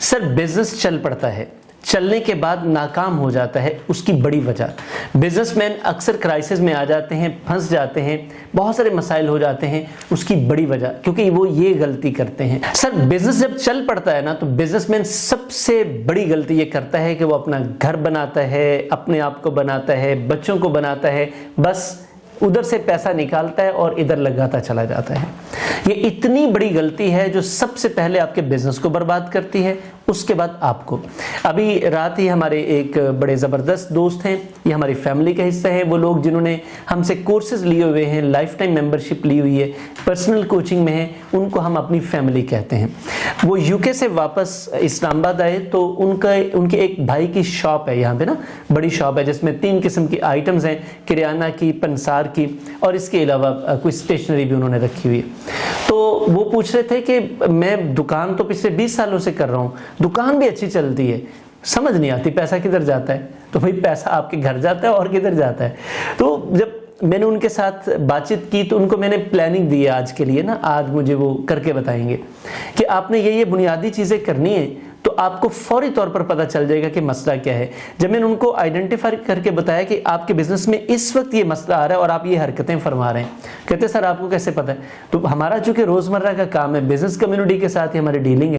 Sir business चल पड़ता है, चलने के बाद नाकाम हो जाता है, उसकी बड़ी वजह। बिजनेसमैन अक्सर क्राइसिस में आ जाते हैं, फंस जाते हैं, बहुत सारे मसाइल हो जाते हैं, उसकी बड़ी वजह क्योंकि वो ये गलती करते हैं। सर बिजनेस जब चल पड़ता है ना तो बिजनेसमैन सबसे बड़ी गलती ये करता है कि वो अपना घर बनाता है, अपने आप को बनाता है, बच्चों को बनाता है, बस उधर से पैसा निकालता है और इधर लगाता चला जाता है। ये इतनी बड़ी गलती है जो सबसे पहले आपके बिजनेस को बर्बाद करती है, उसके बाद आपको। अभी रात ही हमारे एक बड़े ज़बरदस्त दोस्त हैं, ये हमारी फैमिली का हिस्सा है, वो लोग जिन्होंने हमसे कोर्सेज लिए हुए हैं, लाइफ टाइम मेंबरशिप ली हुई है, पर्सनल कोचिंग में है, उनको हम अपनी फैमिली कहते हैं। वो यूके से वापस इस्लामाबाद आए तो उनके एक भाई की शॉप है यहाँ पे ना, बड़ी शॉप है जिसमें 3 किस्म की आइटम्स हैं, किराना की, पंसार की और इसके अलावा कोई स्टेशनरी भी उन्होंने रखी हुई है। तो वो पूछ रहे थे कि मैं दुकान तो पिछले 20 सालों से कर रहा हूँ, दुकान भी अच्छी चलती है, समझ नहीं आती पैसा किधर जाता है। तो भाई पैसा आपके घर जाता है और किधर जाता है। तो जब मैंने उनके साथ बातचीत की तो उनको मैंने प्लानिंग दी है आज के लिए ना, आज मुझे वो करके बताएंगे कि आपने ये बुनियादी चीज़ें करनी है तो आपको फौरी तौर पर पता चल जाएगा कि मसला क्या है। जब मैंने उनको आइडेंटिफाई करके बताया कि आपके बिजनेस में इस वक्त ये मसला आ रहा है और आप ये हरकतें फरमा रहे हैं, कहते सर आपको कैसे पता है? तो हमारा चूंकि रोजमर्रा का काम है, बिजनेस कम्युनिटी के साथ ही हमारी डीलिंग है।